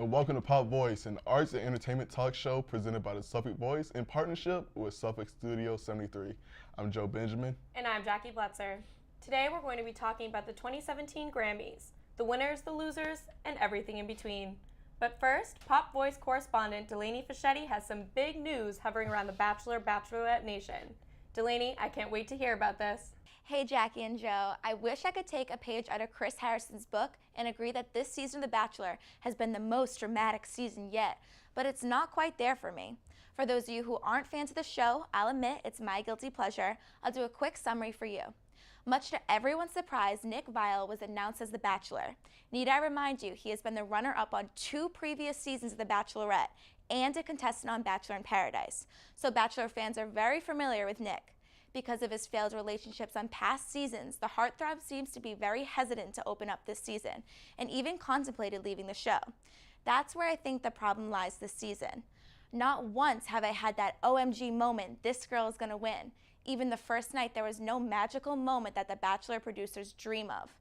and welcome to Pop Voice, an arts and entertainment talk show presented by the Suffolk Voice in partnership with Suffolk Studio 73. I'm Joe Benjamin. And I'm Jackie Bletzer. Today we're going to be talking about the 2017 Grammys, the winners, the losers, and everything in between. But first, Pop Voice correspondent Delaney Fachetti has some big news hovering around the Bachelor, Bachlorette nation. Delaney, I can't wait to hear about this. Hey Jackie and Joe, I wish I could take a page out of Chris Harrison's book and agree that this season of The Bachelor has been the most dramatic season yet, but it's not quite there for me. For those of you who aren't fans of the show, I'll admit it's my guilty pleasure. I'll do a quick summary for you. Much to everyone's surprise, Nick Viall was announced as The Bachelor. Need I remind you, he has been the runner-up on 2 previous seasons of The Bachelorette and a contestant on Bachelor in Paradise. So Bachelor fans are very familiar with Nick. Because of his failed relationships on past seasons, the heartthrob seems to be very hesitant to open up this season, and even contemplated leaving the show. That's where I think the problem lies this season. Not once have I had that OMG moment, this girl is gonna win. Even the first night, there was no magical moment that the Bachelor producers dream of.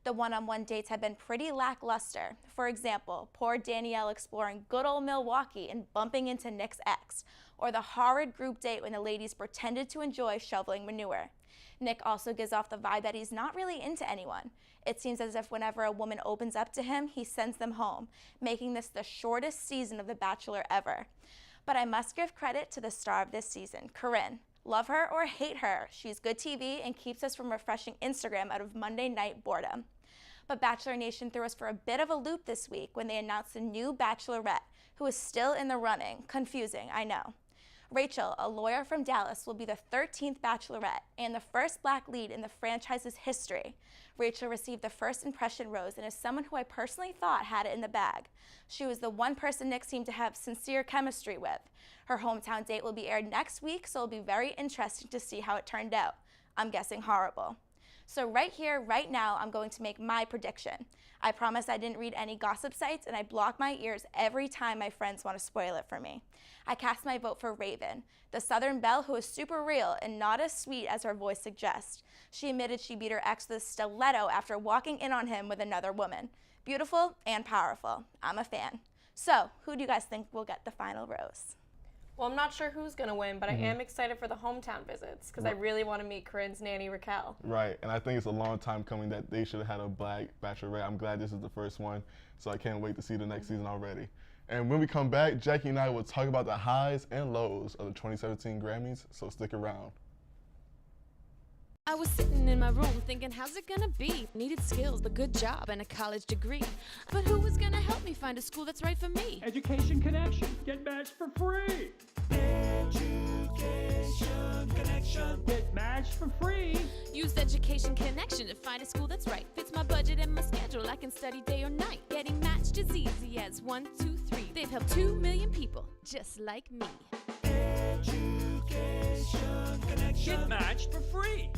The one-on-one dates have been pretty lackluster. For example, poor Danielle exploring good old Milwaukee and bumping into Nick's ex, or the horrid group date when the ladies pretended to enjoy shoveling manure. Nick also gives off the vibe that he's not really into anyone. It seems as if whenever a woman opens up to him, he sends them home, making this the shortest season of The Bachelor ever. But I must give credit to the star of this season, Corinne. Love her or hate her, she's good TV and keeps us from refreshing Instagram out of Monday night boredom. But Bachelor Nation threw us for a bit of a loop this week when they announced a new Bachelorette, who is still in the running. Confusing, I know. Rachel, a lawyer from Dallas, will be the 13th Bachelorette and the first black lead in the franchise's history. Rachel received the first impression rose and is someone who I personally thought had it in the bag. She was the one person Nick seemed to have sincere chemistry with. Her hometown date will be aired next week, so it'll be very interesting to see how it turned out. I'm guessing horrible. So right here, right now, I'm going to make my prediction. I promise I didn't read any gossip sites, and I block my ears every time my friends want to spoil it for me. I cast my vote for Raven, the Southern belle who is super real and not as sweet as her voice suggests. She admitted she beat her ex with a stiletto after walking in on him with another woman. Beautiful and powerful. I'm a fan. So, who do you guys think will get the final rose? Well, I'm not sure who's going to win, but I am excited for the hometown visits because I really want to meet Corinne's nanny, Raquel. Right, and I think it's a long time coming that they should have had a black Bachelorette. I'm glad this is the first one, so I can't wait to see the next season already. And when we come back, Jackie and I will talk about the highs and lows of the 2017 Grammys, so stick around. I was sitting in my room thinking, how's it gonna be? Needed skills, a good job, and a college degree. But who was gonna help me find a school that's right for me? Education Connection. Get matched for free. Education Connection. Get matched for free. Use Education Connection to find a school that's right. Fits my budget and my schedule. I can study day or night. Getting matched as easy as 1, 2, 3. They've helped 2 million people just like me. Education Connection. Get matched for free.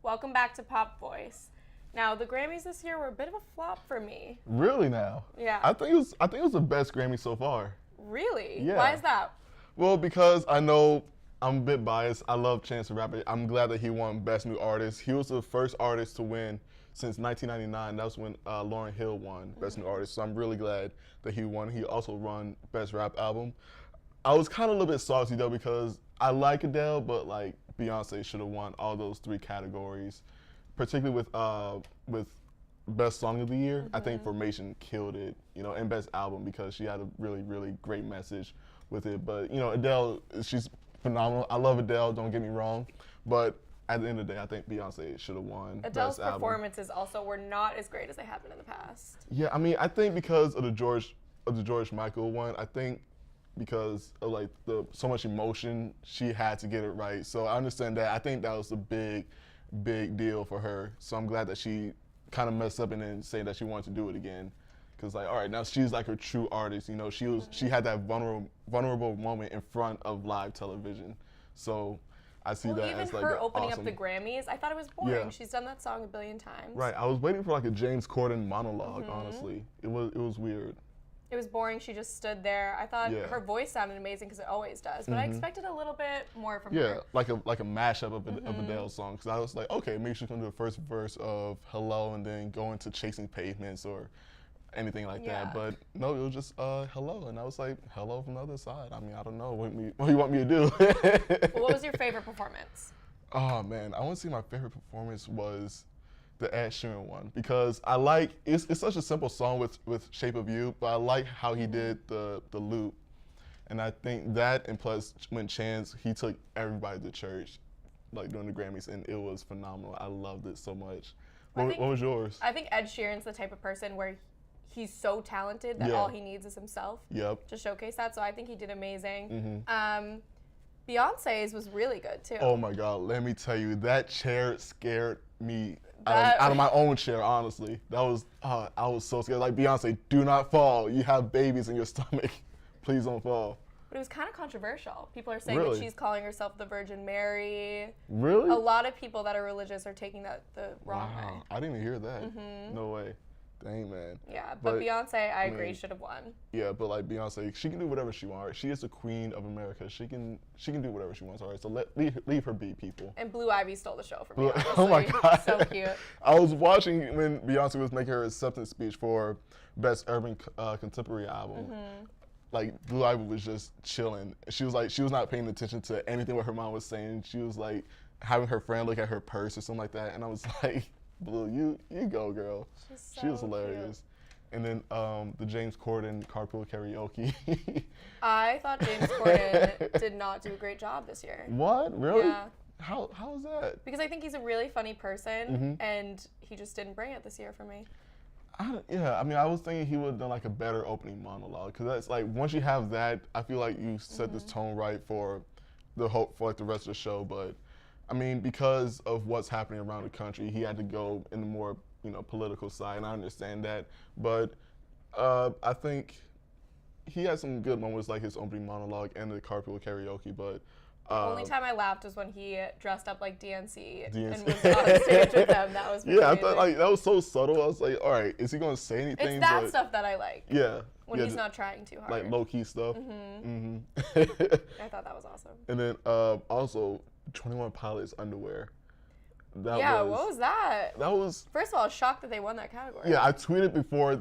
Welcome back to Pop Voice. Now, the Grammys this year were a bit of a flop for me. Really now? Yeah. I think it was the best Grammy so far. Really? Yeah. Why is that? Well, because I know I'm a bit biased. I love Chance the Rapper. I'm glad that he won Best New Artist. He was the first artist to win since 1999. That was when Lauryn Hill won Best New Artist. So I'm really glad that he won. He also won Best Rap Album. I was kind of a little bit salty though because I like Adele, but like Beyonce should have won all those 3 categories, particularly with Best Song of the Year. I think Formation killed it, and Best Album because she had a really, really great message with it. But Adele, she's phenomenal. I love Adele. Don't get me wrong, but at the end of the day, I think Beyonce should have won Adele's Best Album. performances also were not as great as they have been in the past. Yeah, I mean, I think because of the George Michael one, I think because of like so much emotion, she had to get it right. So I understand that. I think that was a big deal for her. So I'm glad that she kind of messed up and then saying that she wanted to do it again. Because like, all right, now she's like her true artist. She had that vulnerable moment in front of live television. So I see that as like even her opening awesome. up the Grammys, I thought it was boring. Yeah. She's done that song a billion times. Right. I was waiting for like a James Corden monologue. Honestly, it was weird. It was boring. She just stood there. I thought her voice sounded amazing because it always does, but I expected a little bit more from her. Yeah, like a mashup of Adele's song. Because I was like, okay, maybe she's gonna do the first verse of Hello and then go into Chasing Pavements or anything like Yeah. that. But no, it was just hello, and I was like, hello from the other side. I mean, I don't know what do you want me to do. Well, what was your favorite performance? Oh man, I want to say my favorite performance was the Ed Sheeran one, because I like it's such a simple song with Shape of You, but I like how he did the loop, and I think that, and plus when Chance, he took everybody to church, like during the Grammys, and it was phenomenal. I loved it so much. What was yours? I think Ed Sheeran's the type of person where he's so talented that Yeah. all he needs is himself Yep. to showcase that. So I think he did amazing. Beyonce's was really good too. Oh my God, let me tell you, that chair scared me That- out of my own chair, honestly. That was, I was so scared. Like, Beyonce, do not fall. You have babies in your stomach. Please don't fall. But it was kind of controversial. People are saying Really? that she's calling herself the Virgin Mary. Really? A lot of people that are religious are taking that the wrong way. Wow, I didn't even hear that. No way. Dang, man. Yeah, but Beyonce, I agree, mean, should have won. Yeah, but like Beyonce, she can do whatever she wants. Right? She is the queen of America. She can do whatever she wants. All right, so leave her be, people. And Blue Ivy stole the show from me. Oh my honestly. God. So cute. I was watching when Beyonce was making her acceptance speech for Best Urban Contemporary Album. Like, Blue Ivy was just chilling. She was not paying attention to anything what her mom was saying. She was like having her friend look at her purse or something like that. And I was like, Blue, you go, girl. She was so hilarious. And then the James Corden carpool karaoke. I thought James Corden did not do a great job this year. What? Really? Yeah. How is that? Because I think he's a really funny person, and he just didn't bring it this year for me. I mean, I was thinking he would have done like a better opening monologue, because that's like, once you have that, I feel like you set this tone right for the rest of the show. But I mean, because of what's happening around the country, he had to go in the more political side, and I understand that. But I think he had some good moments, like his opening monologue and the carpool karaoke. But The only time I laughed was when he dressed up like DNC, and DNC. was on stage with them. That was yeah, I amazing. thought like that was so subtle. I was like, all right, is he gonna say anything? It's that But stuff that I like. yeah, When yeah, he's not trying too hard. like low key stuff. I thought that was awesome. And then also 21 Pilots underwear. That Yeah, what was that? That was. First of all, I was shocked that they won that category. Yeah, I tweeted before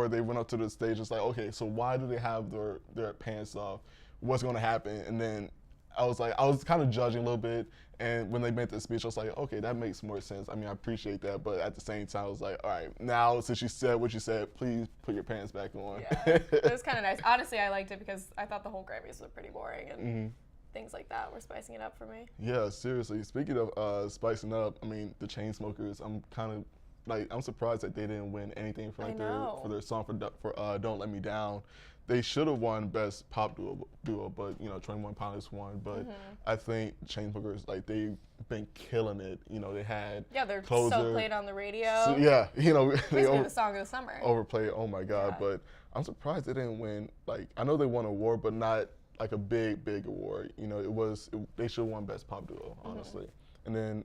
they went up to the stage. It's like, okay, so why do they have their pants off? What's going to happen? And then I was kind of judging a little bit. And when they made the speech, I was like, okay, that makes more sense. I mean, I appreciate that, but at the same time, I was like, all right, now since you said what you said, please put your pants back on. Yeah, it was kind of nice. Honestly, I liked it because I thought the whole Grammys were pretty boring, and things like that were spicing it up for me. Yeah, seriously. Speaking of spicing up, I mean, the Chainsmokers. I'm kind of like, I'm surprised that they didn't win anything for like their song for Don't Let Me Down. They should have won Best Pop Duo, but 21 Pilots won. But I think Chainsmokers, like, they've been killing it. They had They're Closer. so played on the radio. So, yeah, they Basically the song of the summer. overplayed. Oh my God! Yeah. But I'm surprised they didn't win. Like, I know they won an award, but not like a big award. They should have won Best Pop Duo, honestly. And then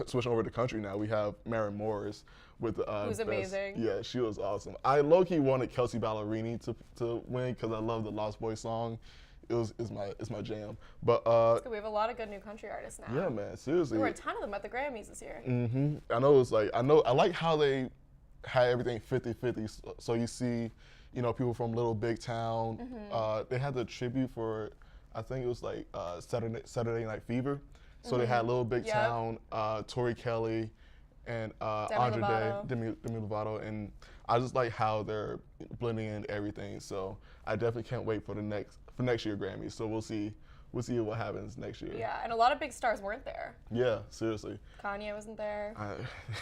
switching over to country now, we have Maren Morris with Who's amazing. Yeah, she was awesome. I low-key wanted Kelsey Ballerini to win because I love the Lost Boys song. It's my jam. But We have a lot of good new country artists now. yeah, man, seriously. There were a ton of them at the Grammys this year. I know it's like, I like how they had everything 50-50. So you see, people from Little Big Town. They had the tribute for, I think it was like Saturday Night Fever. So they had Little Big Town, Tori Kelly, and Andre Day, Demi Lovato, and I just like how they're blending in everything. So I definitely can't wait for next year Grammys. So we'll see what happens next year. Yeah, and a lot of big stars weren't there. Yeah, seriously. Kanye wasn't there.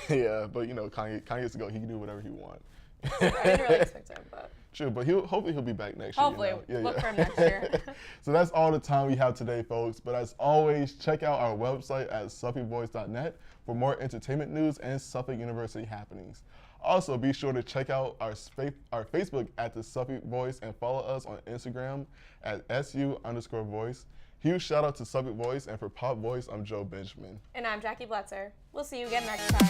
Yeah, but Kanye's to go. He can do whatever he wants. I didn't really expect him, but. True, but hopefully he'll be back next Hopefully, year. look for him next year. So that's all the time we have today, folks. But as always, check out our website at SuffolkVoice.net for more entertainment news and Suffolk University happenings. Also, be sure to check out our Facebook at the Suffolk Voice and follow us on Instagram at SU_voice. Huge shout out to Suffolk Voice, and for Pop Voice, I'm Joe Benjamin. And I'm Jackie Bletzer. We'll see you again next time.